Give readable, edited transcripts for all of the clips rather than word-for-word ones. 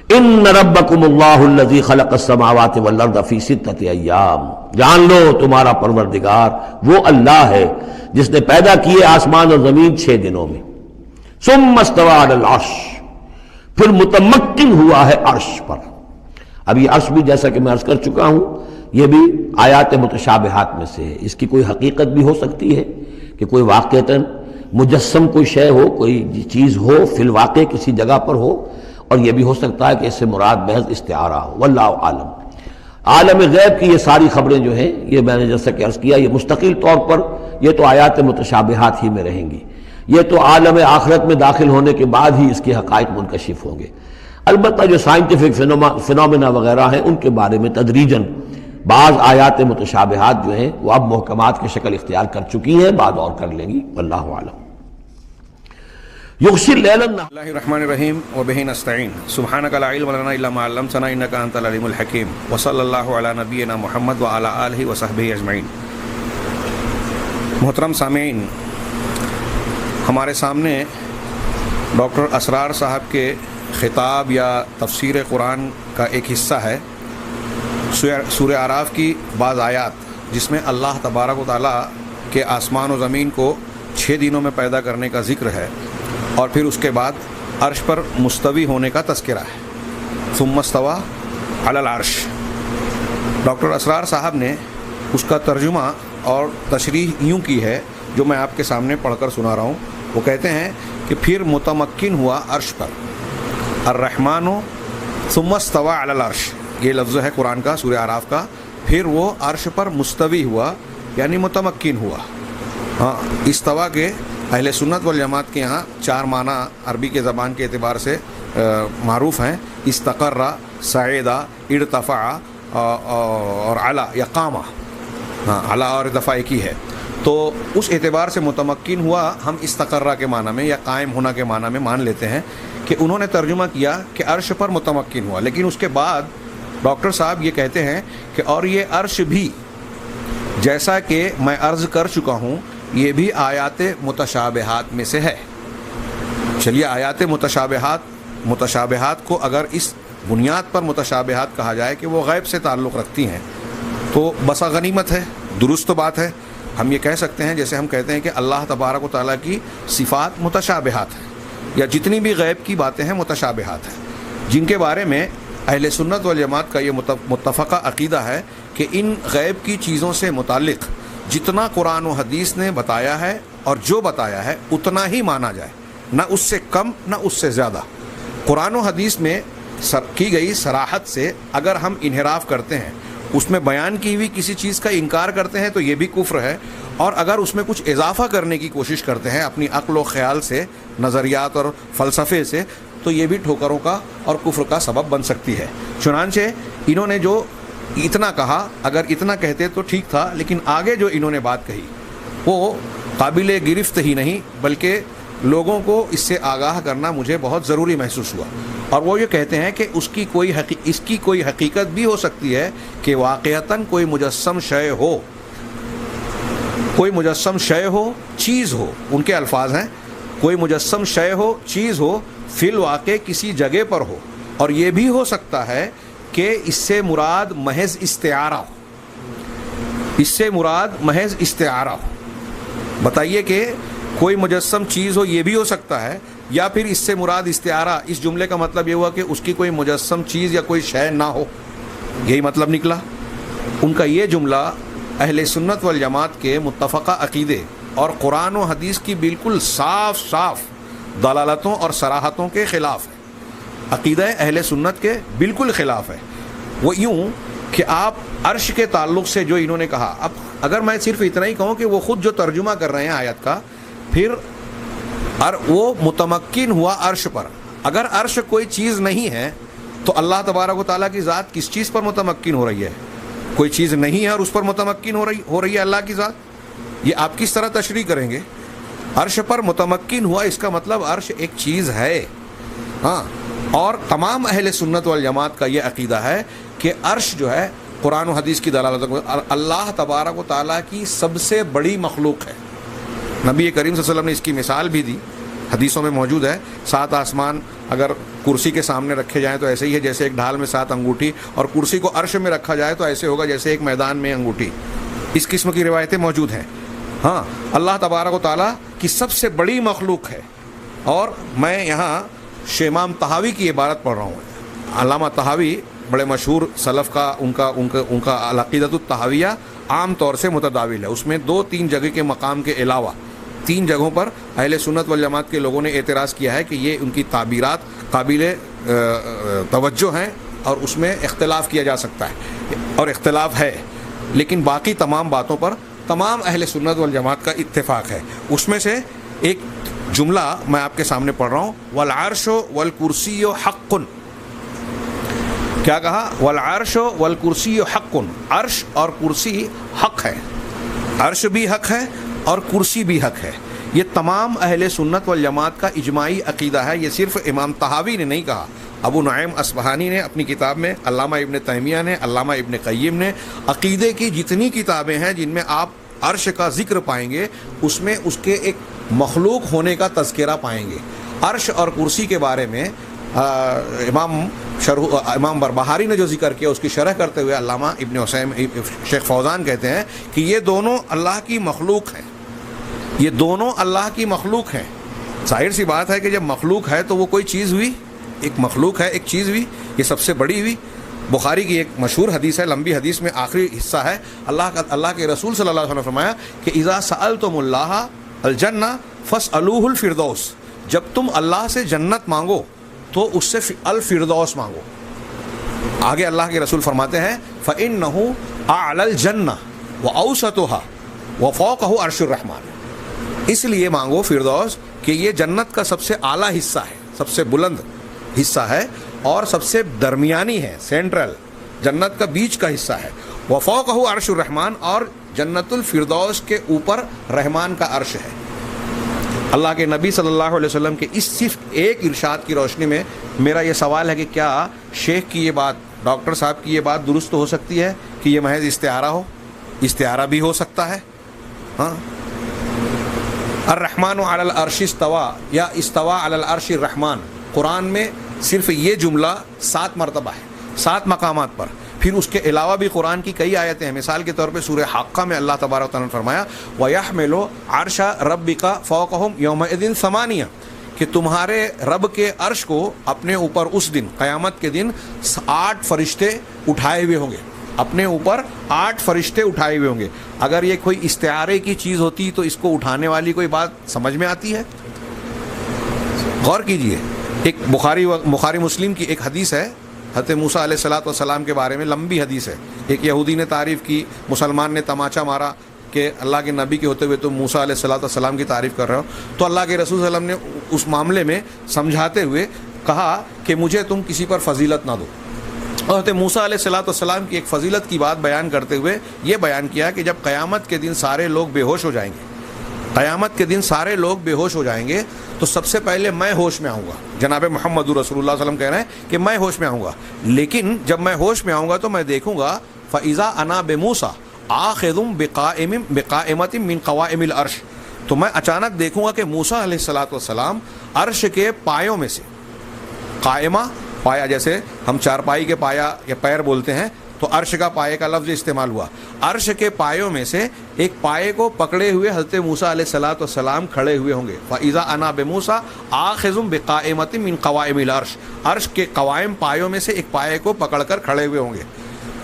ان ربکم اللہ الذی خلق السماوات والارض فی ستۃ ایام، جان لو تمہارا پروردگار وہ اللہ ہے جس نے پیدا کیے آسمان اور زمین 6 دنوں میں، ثم استوى علی العرش، پھر متمکن ہوا ہے عرش پر۔ اب یہ عرش بھی جیسا کہ میں عرض کر چکا ہوں یہ بھی آیات متشابہات میں سے ہے، اس کی کوئی حقیقت بھی ہو سکتی ہے کہ کوئی واقعتاً مجسم کوئی شے ہو، کوئی چیز ہو فی الواقع کسی جگہ پر ہو، اور یہ بھی ہو سکتا ہے کہ اس سے مراد محض استعارہ ہو، واللہ عالم۔ عالم غیب کی یہ ساری خبریں جو ہیں، یہ میں نے جیسا کہ عرض کیا یہ مستقل طور پر یہ تو آیات متشابہات ہی میں رہیں گی، یہ تو عالم آخرت میں داخل ہونے کے بعد ہی اس کے حقائق منکشف ہوں گے۔ البتہ جو سائنٹیفک فنومینا وغیرہ ہیں ان کے بارے میں تدریجاً بعض آیات متشابہات جو ہیں وہ اب محکمات کی شکل اختیار کر چکی ہیں، بعد اور کر لیں گی، واللہ اعلم۔ یغشی اللیل النہار، اللہ الرحمن الرحیم وبہ نستعین، سبحانک لا علم لنا الا ما علمتنا انک انت العلیم الحکیم، وصلی اللہ علی نبینا محمد وعلی آلہ وصحبہ اجمعین۔ محترم سامعین، ہمارے سامنے ڈاکٹر اسرار صاحب کے خطاب یا تفسیر قرآن کا ایک حصہ ہے، سورہ اعراف کی بعض آیات، جس میں اللہ تبارک و تعالیٰ کے آسمان و زمین کو 6 دنوں میں پیدا کرنے کا ذکر ہے، اور پھر اس کے بعد عرش پر مستوی ہونے کا تذکرہ ہے، ثم استوى علی العرش۔ ڈاکٹر اسرار صاحب نے اس کا ترجمہ اور تشریح یوں کی ہے جو میں آپ کے سامنے پڑھ کر سنا رہا ہوں۔ وہ کہتے ہیں کہ پھر متمکن ہوا عرش پر، الرحمن ثم استوى علی العرش، یہ لفظ ہے قرآن کا سورہ اعراف کا، پھر وہ عرش پر مستوی ہوا یعنی متمکن ہوا۔ استوا کے اہل سنت والجماعت کے یہاں 4 معنی عربی کے زبان کے اعتبار سے معروف ہیں، استقر، صعیدہ، ارتفع اور علا یا قامہ۔ علا اور ارتفاع ایک ہی ہے، تو اس اعتبار سے متمکن ہوا ہم استقرہ کے معنی میں یا قائم ہونا کے معنی میں مان لیتے ہیں کہ انہوں نے ترجمہ کیا کہ عرش پر متمکن ہوا، لیکن اس کے بعد ڈاکٹر صاحب یہ کہتے ہیں کہ اور یہ عرش بھی جیسا کہ میں عرض کر چکا ہوں یہ بھی آیات متشابہات میں سے ہے۔ چلیے آیات متشابہات کو اگر اس بنیاد پر متشابہات کہا جائے کہ وہ غیب سے تعلق رکھتی ہیں تو بسا غنیمت ہے، درست بات ہے۔ ہم یہ کہہ سکتے ہیں جیسے ہم کہتے ہیں کہ اللہ تبارک و تعالیٰ کی صفات متشابہات ہیں، یا جتنی بھی غیب کی باتیں ہیں متشابہات ہیں، جن کے بارے میں اہل سنت والجماعت کا یہ متفقہ عقیدہ ہے کہ ان غیب کی چیزوں سے متعلق جتنا قرآن و حدیث نے بتایا ہے اور جو بتایا ہے اتنا ہی مانا جائے، نہ اس سے کم نہ اس سے زیادہ۔ قرآن و حدیث میں کی گئی صراحت سے اگر ہم انحراف کرتے ہیں، اس میں بیان کی ہوئی کسی چیز کا انکار کرتے ہیں تو یہ بھی کفر ہے، اور اگر اس میں کچھ اضافہ کرنے کی کوشش کرتے ہیں اپنی عقل و خیال سے، نظریات اور فلسفے سے، تو یہ بھی ٹھوکروں کا اور کفر کا سبب بن سکتی ہے۔ چنانچہ انہوں نے جو اتنا کہا، اگر اتنا کہتے تو ٹھیک تھا، لیکن آگے جو انہوں نے بات کہی وہ قابل گرفت ہی نہیں بلکہ لوگوں کو اس سے آگاہ کرنا مجھے بہت ضروری محسوس ہوا، اور وہ یہ کہتے ہیں کہ اس کی کوئی حقیقت بھی ہو سکتی ہے کہ واقعتاً کوئی مجسم شے ہو، کوئی مجسم شے ہو، چیز ہو، ان کے الفاظ ہیں کوئی مجسم شے ہو، چیز ہو، فی الواقع کسی جگہ پر ہو، اور یہ بھی ہو سکتا ہے کہ اس سے مراد محض استعارہ ہو، اس سے مراد محض استعارہ ہو۔ بتائیے کہ کوئی مجسم چیز ہو، یہ بھی ہو سکتا ہے، یا پھر اس سے مراد استعارہ، اس جملے کا مطلب یہ ہوا کہ اس کی کوئی مجسم چیز یا کوئی شے نہ ہو، یہی مطلب نکلا۔ ان کا یہ جملہ اہل سنت والجماعت کے متفقہ عقیدے اور قرآن و حدیث کی بالکل صاف صاف دلالتوں اور صراحتوں کے خلاف ہے، عقیدہ اہل سنت کے بالکل خلاف ہے۔ وہ یوں کہ آپ عرش کے تعلق سے جو انہوں نے کہا، اب اگر میں صرف اتنا ہی کہوں کہ وہ خود جو ترجمہ کر رہے ہیں آیت کا، پھر وہ متمکن ہوا عرش پر، اگر عرش کوئی چیز نہیں ہے تو اللہ تبارک و تعالیٰ کی ذات کس چیز پر متمکن ہو رہی ہے؟ کوئی چیز نہیں ہے اور اس پر متمکن ہو رہی ہے اللہ کی ذات، یہ آپ کس طرح تشریح کریں گے؟ عرش پر متمکن ہوا اس کا مطلب عرش ایک چیز ہے۔ ہاں، اور تمام اہل سنت والجماعت کا یہ عقیدہ ہے کہ عرش جو ہے قرآن و حدیث کی دلالت اللہ تبارک و تعالیٰ کی سب سے بڑی مخلوق ہے۔ نبی کریم صلی اللہ علیہ وسلم نے اس کی مثال بھی دی، حدیثوں میں موجود ہے، 7 آسمان اگر کرسی کے سامنے رکھے جائیں تو ایسے ہی ہے جیسے ایک ڈھال میں 7 انگوٹھی، اور کرسی کو عرش میں رکھا جائے تو ایسے ہوگا جیسے ایک میدان میں انگوٹھی۔ اس قسم کی روایتیں موجود ہیں۔ ہاں، اللہ تبارک و تعالیٰ کی سب سے بڑی مخلوق ہے۔ اور میں یہاں شیخ امام طحاوی کی عبارت پڑھ رہا ہوں۔ علامہ طحاوی بڑے مشہور سلف کا ان کا العقیدۃ الطحاویہ عام طور سے متداول ہے۔ اس میں 2-3 جگہ کے مقام کے علاوہ 3 جگہوں پر اہل سنت والجماعت کے لوگوں نے اعتراض کیا ہے کہ یہ ان کی تعبیرات قابل توجہ ہیں اور اس میں اختلاف کیا جا سکتا ہے، اور اختلاف ہے، لیکن باقی تمام باتوں پر تمام اہل سنت والجماعت کا اتفاق ہے۔ اس میں سے ایک جملہ میں آپ کے سامنے پڑھ رہا ہوں، والعرش والکرسی حق۔ کیا کہا؟ والعرش والکرسی حق، عرش اور کرسی حق ہے، عرش بھی حق ہے اور کرسی بھی حق ہے۔ یہ تمام اہل سنت والجماعت کا اجماعی عقیدہ ہے۔ یہ صرف امام طحاوی نے نہیں کہا، ابو نعیم اصفہانی نے اپنی کتاب میں، علامہ ابن تیمیہ نے، علامہ ابن قیم نے، عقیدے کی جتنی کتابیں ہیں جن میں آپ عرش کا ذکر پائیں گے اس میں اس کے ایک مخلوق ہونے کا تذکرہ پائیں گے۔ عرش اور کرسی کے بارے میں امام بربہاری نے جو ذکر کیا اس کی شرح کرتے ہوئے علامہ ابن حسین شیخ فوزان کہتے ہیں کہ یہ دونوں اللہ کی مخلوق ہیں، یہ دونوں اللہ کی مخلوق ہیں۔ ظاہر سی بات ہے کہ جب مخلوق ہے تو وہ کوئی چیز ہوئی، ایک مخلوق ہے، ایک چیز ہوئی، یہ سب سے بڑی ہوئی۔ بخاری کی ایک مشہور حدیث ہے، لمبی حدیث میں آخری حصہ ہے، اللہ کے رسول صلی اللہ علیہ وسلم نے فرمایا کہ اذا سألتم اللہ الجنہ فاسألوہ الفردوس، جب تم اللہ سے جنت مانگو تو اس سے الفردوس مانگو۔ آگے اللہ کے رسول فرماتے ہیں فإنہ اعلی الجنہ وأوسطها وفوقہ عرش الرحمن، اس لیے مانگو فردوس کہ یہ جنت کا سب سے اعلیٰ حصہ ہے، سب سے بلند حصہ ہے اور سب سے درمیانی ہے، سینٹرل، جنت کا بیچ کا حصہ ہے۔ وفوقہ عرش الرحمن، اور جنت الفردوس کے اوپر رحمان کا عرش ہے۔ اللہ کے نبی صلی اللہ علیہ وسلم کے اس صرف ایک ارشاد کی روشنی میں میرا یہ سوال ہے کہ کیا شیخ کی یہ بات، ڈاکٹر صاحب کی یہ بات درست ہو سکتی ہے کہ یہ محض استعارہ ہو؟ استعارہ بھی ہو سکتا ہے۔ ہاں، الرحمن علی العرش استوى یا استوى علی العرش الرحمن، قرآن میں صرف یہ جملہ 7 مرتبہ ہے، 7 مقامات پر۔ پھر اس کے علاوہ بھی قرآن کی کئی آیتیں ہیں، مثال کے طور پہ سورہ حاقہ میں اللہ تبارک و تعالیٰ نے فرمایا وَيَحْمِلُ عَرْشَ رَبِّكَ فَوْقَهُمْ يَوْمَئِذٍ ثَمَانِيَةٌ، کہ تمہارے رب کے عرش کو اپنے اوپر اس دن، قیامت کے دن 8 فرشتے اٹھائے ہوئے ہوں گے، اپنے اوپر 8 فرشتے اٹھائے ہوئے ہوں گے۔ اگر یہ کوئی استعارے کی چیز ہوتی تو اس کو اٹھانے والی کوئی بات سمجھ میں آتی ہے؟ غور کیجئے، ایک بخاری مسلم کی ایک حدیث ہے حضرت موسیٰ علیہ السلام کے بارے میں، لمبی حدیث ہے۔ ایک یہودی نے تعریف کی، مسلمان نے تماچا مارا کہ اللہ کے نبی کے ہوتے ہوئے تم موسیٰ علیہ السلام کی تعریف کر رہے ہو، تو اللہ کے رسول صلی اللہ علیہ وسلم نے اس معاملے میں سمجھاتے ہوئے کہا کہ مجھے تم کسی پر فضیلت نہ دو۔ اور حضرت موسیٰ علیہ السلام کی ایک فضیلت کی بات بیان کرتے ہوئے یہ بیان کیا کہ جب قیامت کے دن سارے لوگ بے ہوش ہو جائیں گے، قیامت کے دن سارے لوگ بے ہوش ہو جائیں گے تو سب سے پہلے میں ہوش میں آؤں گا۔ جناب محمد رسول اللہ صلی اللہ علیہ وسلم کہہ رہے ہیں کہ میں ہوش میں آؤں گا، لیکن جب میں ہوش میں آؤں گا تو میں دیکھوں گا فَإِذَا أَنَا بِمُوسَىٰ آخِذٌ بِقَائِمَةٍ مِّن قَوَائِمِ الْعَرْشِ، تو میں اچانک دیکھوں گا کہ موسیٰ علیہ السلام عرش کے پایوں میں سے، قائمہ پایا جیسے ہم چارپائی کے پایا یا پیر بولتے ہیں تو عرش کا پائے کا لفظ استعمال ہوا، عرش کے پایوں میں سے ایک پائے کو پکڑے ہوئے حضرت موسیٰ علیہ السلام کھڑے ہوئے ہوں گے۔ فَإِذَا أَنَا بِمُوسَىٰ آخِذٌ بِقَائِمَةٍ مِّن قَوَائِمِ الْعَرْشِ، عرش کے قوائم پایوں میں سے ایک پائے کو پکڑ کر کھڑے ہوئے ہوں گے۔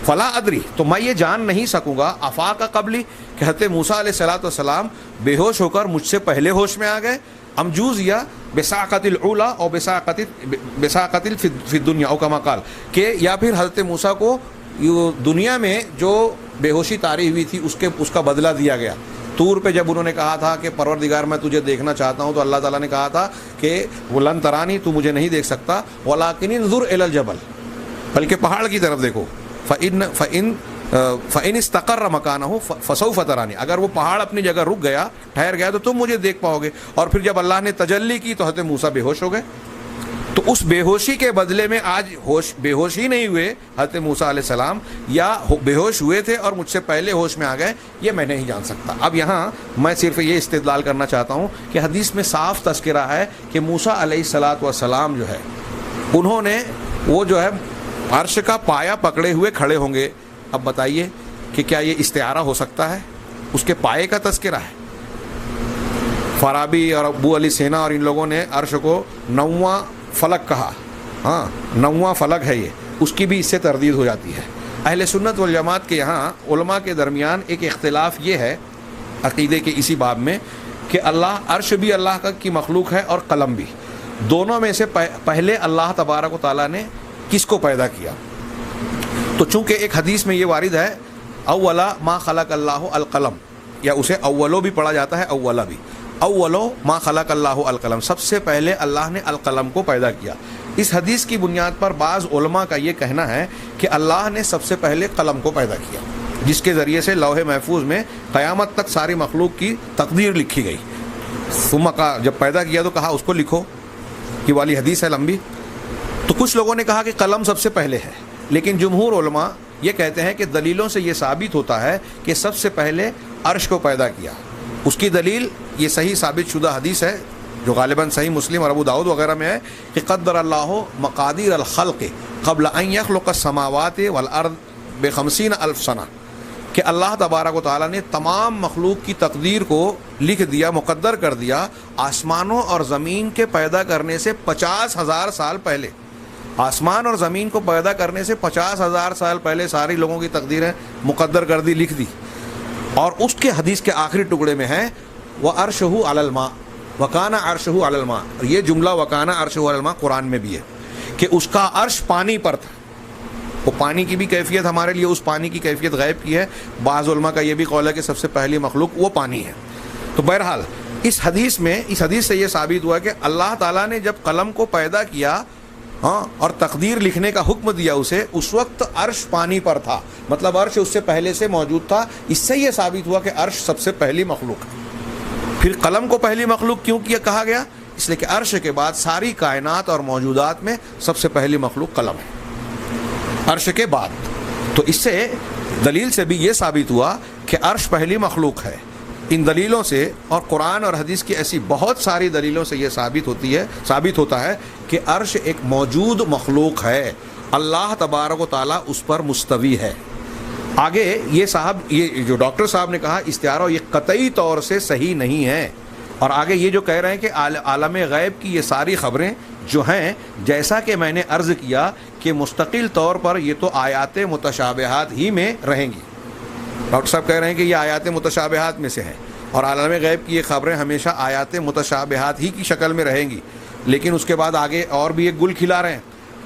فلا ادری، تو میں یہ جان نہیں سکوں گا، افاق قبلی، کہ حضرت موسیٰ علیہ السلام بے ہوش ہو کر مجھ سے پہلے ہوش میں آ گئے، امجوز یا بساقت العلا اور بساقت فی الدنیا او کما قال، کہ یا پھر حضرت موسیٰ کو دنیا میں جو بے ہوشی طاری ہوئی تھی اس کا بدلہ دیا گیا۔ طور پہ جب انہوں نے کہا تھا کہ پروردگار میں تجھے دیکھنا چاہتا ہوں، تو اللہ تعالیٰ نے کہا تھا کہ وَلَن تَرَانِی، تو مجھے نہیں دیکھ سکتا، وَلَٰكِنِ انظُرْ إِلَى الْجَبَلِ، بلکہ پہاڑ کی طرف دیکھو، فَإِنِ اسْتَقَرَّ مَكَانَهُ فَسَوْفَ تَرَانِی، اگر وہ پہاڑ اپنی جگہ رک گیا، ٹھہر گیا، تو تم مجھے دیکھ پاؤ گے۔ اور پھر جب اللہ نے تجلی کی تو حضرت موسیٰ بے ہوش ہو گئے۔ تو تو اس بے ہوشی کے بدلے میں آج بے ہوش ہی نہیں ہوئے حضرت موسیٰ علیہ السلام، یا بے ہوش ہوئے تھے اور مجھ سے پہلے ہوش میں آ گئے، یہ میں نہیں جان سکتا۔ اب یہاں میں صرف یہ استدلال کرنا چاہتا ہوں کہ حدیث میں صاف تذکرہ ہے کہ موسیٰ علیہ السلام جو ہے انہوں نے وہ جو ہے عرش کا پایا پکڑے ہوئے کھڑے ہوں گے۔ اب بتائیے کہ کیا یہ استعارہ ہو سکتا ہے؟ اس کے پائے کا تذکرہ ہے۔ فارابی اور ابو علی سینا اور ان لوگوں نے عرش کو 9واں فلک کہا، ہاں 9واں فلک ہے یہ، اس کی بھی اس سے تردید ہو جاتی ہے۔ اہل سنت والجماعت کے یہاں علماء کے درمیان ایک اختلاف یہ ہے عقیدے کے اسی باب میں کہ عرش بھی اللہ کی مخلوق ہے اور قلم بھی، دونوں میں سے پہلے اللہ تبارک و تعالیٰ نے کس کو پیدا کیا؟ تو چونکہ ایک حدیث میں یہ وارد ہے اولا ما خلق اللہ القلم، یا اسے اولو بھی پڑھا جاتا ہے اولا بھی، اولو ما خلق اللہ القلم، سب سے پہلے اللہ نے القلم کو پیدا کیا۔ اس حدیث کی بنیاد پر بعض علماء کا یہ کہنا ہے کہ اللہ نے سب سے پہلے قلم کو پیدا کیا، جس کے ذریعے سے لوح محفوظ میں قیامت تک ساری مخلوق کی تقدیر لکھی گئی۔ ثم کا جب پیدا کیا تو کہا اس کو لکھو، یہ والی حدیث ہے لمبی۔ تو کچھ لوگوں نے کہا کہ قلم سب سے پہلے ہے، لیکن جمہور علماء یہ کہتے ہیں کہ دلیلوں سے یہ ثابت ہوتا ہے کہ سب سے پہلے عرش کو پیدا کیا۔ اس کی دلیل یہ صحیح ثابت شدہ حدیث ہے جو غالباً صحیح مسلم اور ابو داؤد وغیرہ میں ہے کہ قدر اللہ مقادیر الخلق قبل ان یخلق السماوات والارض ب50,000 سنہ، کہ اللہ تبارک و تعالیٰ نے تمام مخلوق کی تقدیر کو لکھ دیا، مقدر کر دیا آسمانوں اور زمین کے پیدا کرنے سے 50,000 سال پہلے۔ آسمان اور زمین کو پیدا کرنے سے 50,000 سال پہلے ساری لوگوں کی تقدیریں مقدر کر دی، لکھ دی۔ اور اس کے حدیث کے آخری ٹکڑے میں ہے وَعَرْشُهُ عَلَى الْمَاءِ وَكَانَ عَرْشُهُ عَلَى الْمَاءِ، یہ جملہ وَكَانَ عَرْشُهُ عَلَى الْمَاء قرآن میں بھی ہے کہ اس کا عرش پانی پر تھا۔ وہ پانی کی بھی کیفیت ہمارے لیے اس پانی کی کیفیت غیب کی ہے، بعض علماء کا یہ بھی قول ہے کہ سب سے پہلی مخلوق وہ پانی ہے۔ تو بہرحال اس حدیث سے یہ ثابت ہوا کہ اللہ تعالیٰ نے جب قلم کو پیدا کیا اور تقدیر لکھنے کا حکم دیا اسے، اس وقت عرش پانی پر تھا، مطلب عرش اس سے پہلے سے موجود تھا۔ اس سے یہ ثابت ہوا کہ عرش سب سے پہلی مخلوق ہے۔ پھر قلم کو پہلی مخلوق کیوں کہا گیا؟ اس لیے کہ عرش کے بعد ساری کائنات اور موجودات میں سب سے پہلی مخلوق قلم ہے، عرش کے بعد۔ تو اس سے دلیل سے بھی یہ ثابت ہوا کہ عرش پہلی مخلوق ہے۔ ان دلیلوں سے اور قرآن اور حدیث کی ایسی بہت ساری دلیلوں سے یہ ثابت ہوتا ہے کہ عرش ایک موجود مخلوق ہے، اللہ تبارک و تعالیٰ اس پر مستوی ہے۔ آگے یہ جو ڈاکٹر صاحب نے کہا استعارہ، یہ قطعی طور سے صحیح نہیں ہے۔ اور آگے یہ جو کہہ رہے ہیں کہ عالم غیب کی یہ ساری خبریں جو ہیں، جیسا کہ میں نے عرض کیا کہ مستقل طور پر یہ تو آیات متشابہات ہی میں رہیں گی۔ ڈاکٹر صاحب کہہ رہے ہیں کہ یہ آیات متشابہات میں سے ہیں، اور عالم غیب کی یہ خبریں ہمیشہ آیات متشابہات ہی کی شکل میں رہیں گی، لیکن اس کے بعد آگے اور بھی ایک گل کھلا رہے ہیں،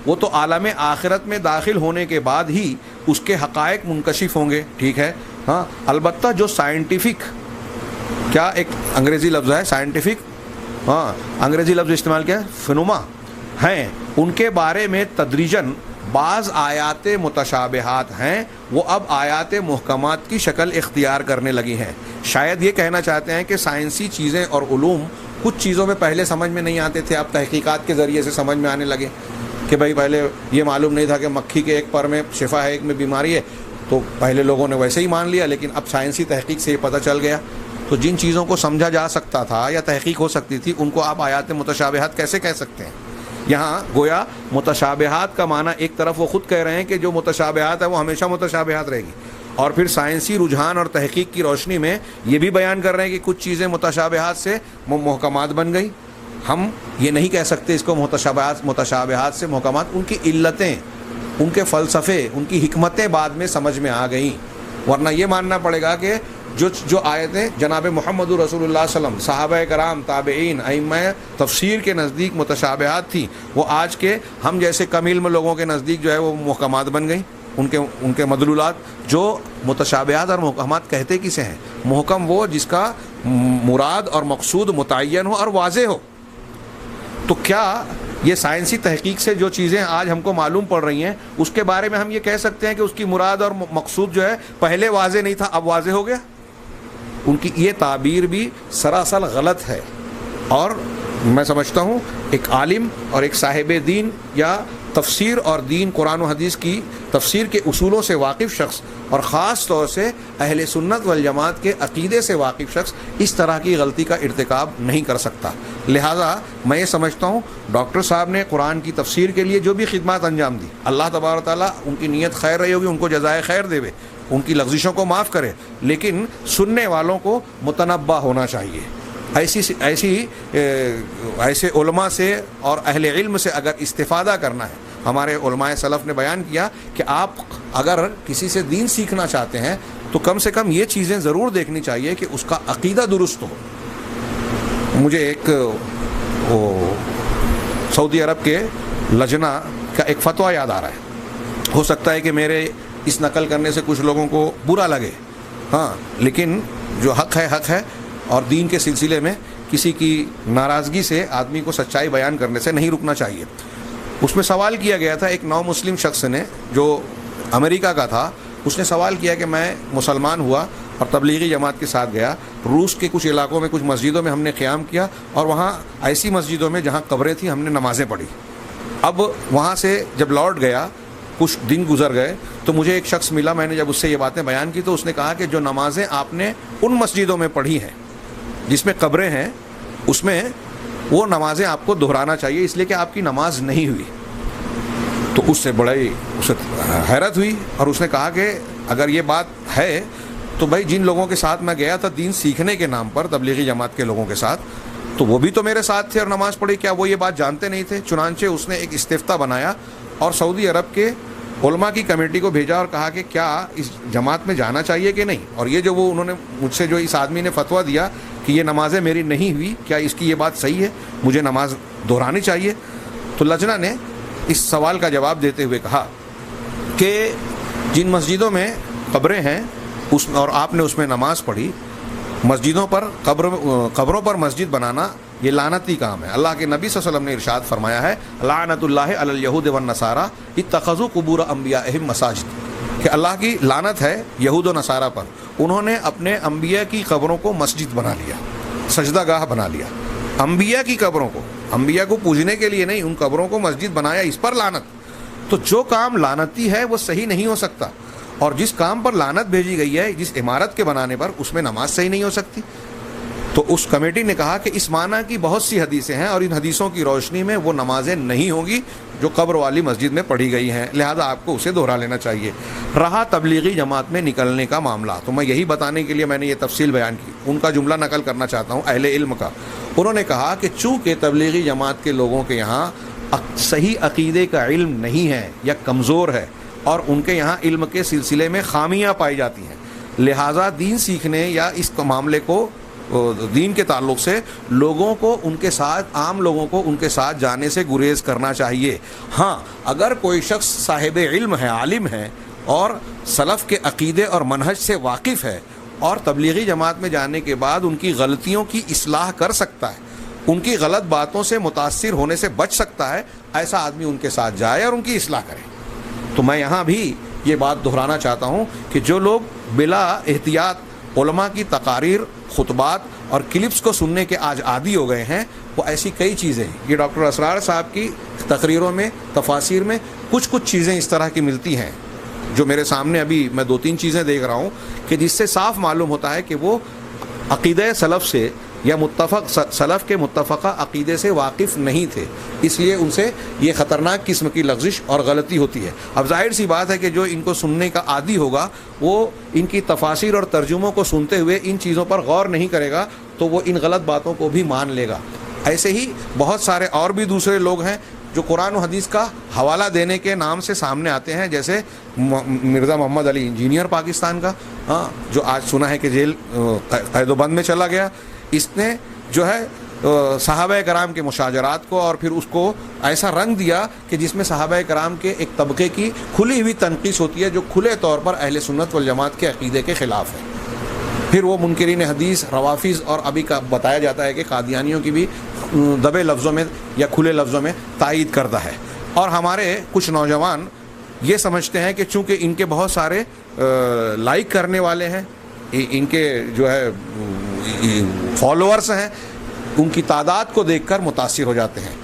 وہ تو عالم آخرت میں داخل ہونے کے بعد ہی اس کے حقائق منکشف ہوں گے، ٹھیک ہے۔ ہاں البتہ جو سائنٹیفک، کیا ایک انگریزی لفظ ہے سائنٹیفک، ہاں انگریزی لفظ استعمال کیا ہے، فنوما ہیں، ان کے بارے میں تدریجاً بعض آیات متشابہات ہیں، وہ اب آیات محکمات کی شکل اختیار کرنے لگی ہیں۔ شاید یہ کہنا چاہتے ہیں کہ سائنسی چیزیں اور علوم کچھ چیزوں میں پہلے سمجھ میں نہیں آتے تھے، اب تحقیقات کے ذریعے سے سمجھ میں آنے لگے، کہ بھائی پہلے یہ معلوم نہیں تھا کہ مکھی کے ایک پر میں شفا ہے، ایک میں بیماری ہے، تو پہلے لوگوں نے ویسے ہی مان لیا، لیکن اب سائنسی تحقیق سے یہ پتہ چل گیا۔ تو جن چیزوں کو سمجھا جا سکتا تھا یا تحقیق ہو سکتی تھی، ان کو آپ آیات متشابہات کیسے کہہ سکتے ہیں؟ یہاں گویا متشابہات کا معنی ایک طرف وہ خود کہہ رہے ہیں کہ جو متشابہات ہے وہ ہمیشہ متشابہات رہے گی، اور پھر سائنسی رجحان اور تحقیق کی روشنی میں یہ بھی بیان کر رہے ہیں کہ کچھ چیزیں متشابہات سے محکمات بن گئی۔ ہم یہ نہیں کہہ سکتے اس کو متشابہات سے محکمات، ان کی علتیں، ان کے فلسفے، ان کی حکمتیں بعد میں سمجھ میں آ گئیں، ورنہ یہ ماننا پڑے گا کہ جو آیتیں جناب محمد رسول اللہ صلی اللہ علیہ وسلم، صحابہ کرام، تابعین، ائمہ تفسیر کے نزدیک متشابہات تھیں، وہ آج کے ہم جیسے کم علم لوگوں کے نزدیک جو ہے وہ محکمات بن گئیں، ان کے مدلولات۔ جو متشابہات اور محکمات کہتے کسے ہیں؟ محکم وہ جس کا مراد اور مقصود متعین ہو اور واضح ہو۔ تو کیا یہ سائنسی تحقیق سے جو چیزیں آج ہم کو معلوم پڑ رہی ہیں، اس کے بارے میں ہم یہ کہہ سکتے ہیں کہ اس کی مراد اور مقصود جو ہے پہلے واضح نہیں تھا، اب واضح ہو گیا؟ ان کی یہ تعبیر بھی سراسر غلط ہے، اور میں سمجھتا ہوں ایک عالم اور ایک صاحب دین یا تفسیر اور دین قرآن و حدیث کی تفسیر کے اصولوں سے واقف شخص اور خاص طور سے اہل سنت والجماعت کے عقیدے سے واقف شخص اس طرح کی غلطی کا ارتکاب نہیں کر سکتا. لہٰذا میں یہ سمجھتا ہوں ڈاکٹر صاحب نے قرآن کی تفسیر کے لیے جو بھی خدمات انجام دی, اللہ تبارک و تعالیٰ ان کی نیت خیر رہی ہوگی, ان کو جزائے خیر دے, ان کی لغزشوں کو معاف کرے, لیکن سننے والوں کو متنبہ ہونا چاہیے. ایسے علماء سے اور اہل علم سے اگر استفادہ کرنا ہے, ہمارے علماء سلف نے بیان کیا کہ آپ اگر کسی سے دین سیکھنا چاہتے ہیں تو کم سے کم یہ چیزیں ضرور دیکھنی چاہیے کہ اس کا عقیدہ درست ہو. مجھے ایک سعودی عرب کے لجنہ کا ایک فتویٰ یاد آ رہا ہے. ہو سکتا ہے کہ میرے اس نقل کرنے سے کچھ لوگوں کو برا لگے, ہاں, لیکن جو حق ہے اور دین کے سلسلے میں کسی کی ناراضگی سے آدمی کو سچائی بیان کرنے سے نہیں رکنا چاہیے. اس میں سوال کیا گیا تھا, ایک نو مسلم شخص نے جو امریکہ کا تھا, اس نے سوال کیا کہ میں مسلمان ہوا اور تبلیغی جماعت کے ساتھ گیا, روس کے کچھ علاقوں میں کچھ مسجدوں میں ہم نے قیام کیا اور وہاں ایسی مسجدوں میں جہاں قبریں تھیں ہم نے نمازیں پڑھی. اب وہاں سے جب لوٹ گیا, کچھ دن گزر گئے تو مجھے ایک شخص ملا, میں نے جب اس سے یہ باتیں بیان کی تو اس نے کہا کہ جو نمازیں آپ نے ان مسجدوں میں پڑھی ہیں جس میں قبریں ہیں, اس میں وہ نمازیں آپ کو دہرانا چاہیے, اس لیے کہ آپ کی نماز نہیں ہوئی. تو اس سے بڑی اسے حیرت ہوئی اور اس نے کہا کہ اگر یہ بات ہے تو بھائی جن لوگوں کے ساتھ میں گیا تھا دین سیکھنے کے نام پر, تبلیغی جماعت کے لوگوں کے ساتھ, تو وہ بھی تو میرے ساتھ تھے اور نماز پڑھی, کیا وہ یہ بات جانتے نہیں تھے؟ چنانچہ اس نے ایک استفتاء بنایا اور سعودی عرب کے علماء کی کمیٹی کو بھیجا اور کہا کہ کیا اس جماعت میں جانا چاہیے کہ نہیں. اور یہ جو وہ انہوں نے مجھ سے جو اس آدمی نے فتویٰ دیا کہ یہ نمازیں میری نہیں ہوئی, کیا اس کی یہ بات صحیح ہے, مجھے نماز دہرانی چاہیے؟ تو لجنہ نے اس سوال کا جواب دیتے ہوئے کہا کہ جن مسجدوں میں قبریں ہیں اس اور آپ نے اس میں نماز پڑھی, مسجدوں پر قبروں پر مسجد بنانا یہ لعنتی کام ہے. اللہ کے نبی صلی اللہ علیہ وسلم نے ارشاد فرمایا ہے, لعنت اللہ علی الیہود والنصارى اتخذوا قبور انبیائہم مساجد, کہ اللہ کی لعنت ہے یہود و نصارہ پر, انہوں نے اپنے انبیاء کی قبروں کو مسجد بنا لیا, سجدہ گاہ بنا لیا. انبیاء کی قبروں کو, انبیاء کو پوجنے کے لیے نہیں, ان قبروں کو مسجد بنایا, اس پر لعنت. تو جو کام لعنتی ہے وہ صحیح نہیں ہو سکتا, اور جس کام پر لعنت بھیجی گئی ہے, جس عمارت کے بنانے پر, اس میں نماز صحیح نہیں ہو سکتی. تو اس کمیٹی نے کہا کہ اس معنی کی بہت سی حدیثیں ہیں اور ان حدیثوں کی روشنی میں وہ نمازیں نہیں ہوں گی جو قبر والی مسجد میں پڑھی گئی ہیں, لہذا آپ کو اسے دہرا لینا چاہیے. رہا تبلیغی جماعت میں نکلنے کا معاملہ, تو میں یہی بتانے کے لیے میں نے یہ تفصیل بیان کی. ان کا جملہ نقل کرنا چاہتا ہوں اہل علم کا. انہوں نے کہا کہ چونکہ تبلیغی جماعت کے لوگوں کے یہاں صحیح عقیدے کا علم نہیں ہے یا کمزور ہے, اور ان کے یہاں علم کے سلسلے میں خامیاں پائی جاتی ہیں, لہٰذا دین سیکھنے یا اس معاملے کو دین کے تعلق سے لوگوں کو ان کے ساتھ, عام لوگوں کو ان کے ساتھ جانے سے گریز کرنا چاہیے. ہاں, اگر کوئی شخص صاحب علم ہے, عالم ہے اور سلف کے عقیدے اور منہج سے واقف ہے اور تبلیغی جماعت میں جانے کے بعد ان کی غلطیوں کی اصلاح کر سکتا ہے, ان کی غلط باتوں سے متاثر ہونے سے بچ سکتا ہے, ایسا آدمی ان کے ساتھ جائے اور ان کی اصلاح کرے. تو میں یہاں بھی یہ بات دہرانا چاہتا ہوں کہ جو لوگ بلا احتیاط علماء کی تقاریر, خطبات اور کلپس کو سننے کے آج عادی ہو گئے ہیں, وہ ایسی کئی چیزیں ہیں. یہ ڈاکٹر اسرار صاحب کی تقریروں میں, تفاسیر میں کچھ چیزیں اس طرح کی ملتی ہیں جو میرے سامنے ابھی میں 2-3 چیزیں دیکھ رہا ہوں کہ جس سے صاف معلوم ہوتا ہے کہ وہ عقیدہ سلف سے یا سلف کے متفقہ عقیدے سے واقف نہیں تھے, اس لیے ان سے یہ خطرناک قسم کی لغزش اور غلطی ہوتی ہے. اب ظاہر سی بات ہے کہ جو ان کو سننے کا عادی ہوگا وہ ان کی تفاسیر اور ترجموں کو سنتے ہوئے ان چیزوں پر غور نہیں کرے گا, تو وہ ان غلط باتوں کو بھی مان لے گا. ایسے ہی بہت سارے اور بھی دوسرے لوگ ہیں جو قرآن و حدیث کا حوالہ دینے کے نام سے سامنے آتے ہیں, جیسے مرزا محمد علی انجینئر پاکستان کا, جو آج سنا ہے کہ جیل قید و بند میں چلا گیا. اس نے جو ہے صحابہ کرام کے مشاجرات کو اور پھر اس کو ایسا رنگ دیا کہ جس میں صحابہ کرام کے ایک طبقے کی کھلی ہوئی تنقید ہوتی ہے جو کھلے طور پر اہل سنت والجماعت کے عقیدے کے خلاف ہے. پھر وہ منکرین حدیث, روافظ اور ابھی کا بتایا جاتا ہے کہ قادیانیوں کی بھی دبے لفظوں میں یا کھلے لفظوں میں تائید کرتا ہے. اور ہمارے کچھ نوجوان یہ سمجھتے ہیں کہ چونکہ ان کے بہت سارے لائک کرنے والے ہیں, ان کے جو ہے فالوورز ہیں, ان کی تعداد کو دیکھ کر متاثر ہو جاتے ہیں.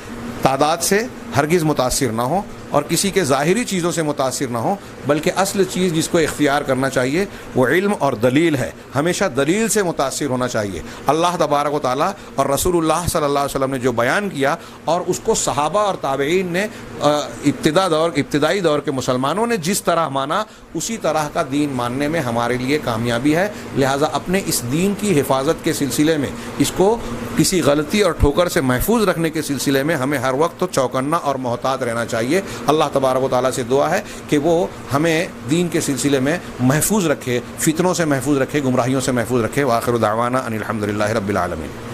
تعداد سے ہرگز متاثر نہ ہو اور کسی کے ظاہری چیزوں سے متاثر نہ ہو، بلکہ اصل چیز جس کو اختیار کرنا چاہیے وہ علم اور دلیل ہے. ہمیشہ دلیل سے متاثر ہونا چاہیے. اللہ تبارک و تعالیٰ اور رسول اللہ صلی اللہ علیہ وسلم نے جو بیان کیا اور اس کو صحابہ اور تابعین نے ابتدائی دور کے مسلمانوں نے جس طرح مانا، اسی طرح کا دین ماننے میں ہمارے لیے کامیابی ہے. لہٰذا اپنے اس دین کی حفاظت کے سلسلے میں، اس کو کسی غلطی اور ٹھوکر سے محفوظ رکھنے کے سلسلے میں ہمیں ہر وقت تو چوکنا اور محتاط رہنا چاہیے. اللہ تبارک و تعالیٰ سے دعا ہے کہ وہ ہمیں دین کے سلسلے میں محفوظ رکھے، فتنوں سے محفوظ رکھے، گمراہیوں سے محفوظ رکھے. وآخر دعوانا ان الحمد للہ رب العالمین.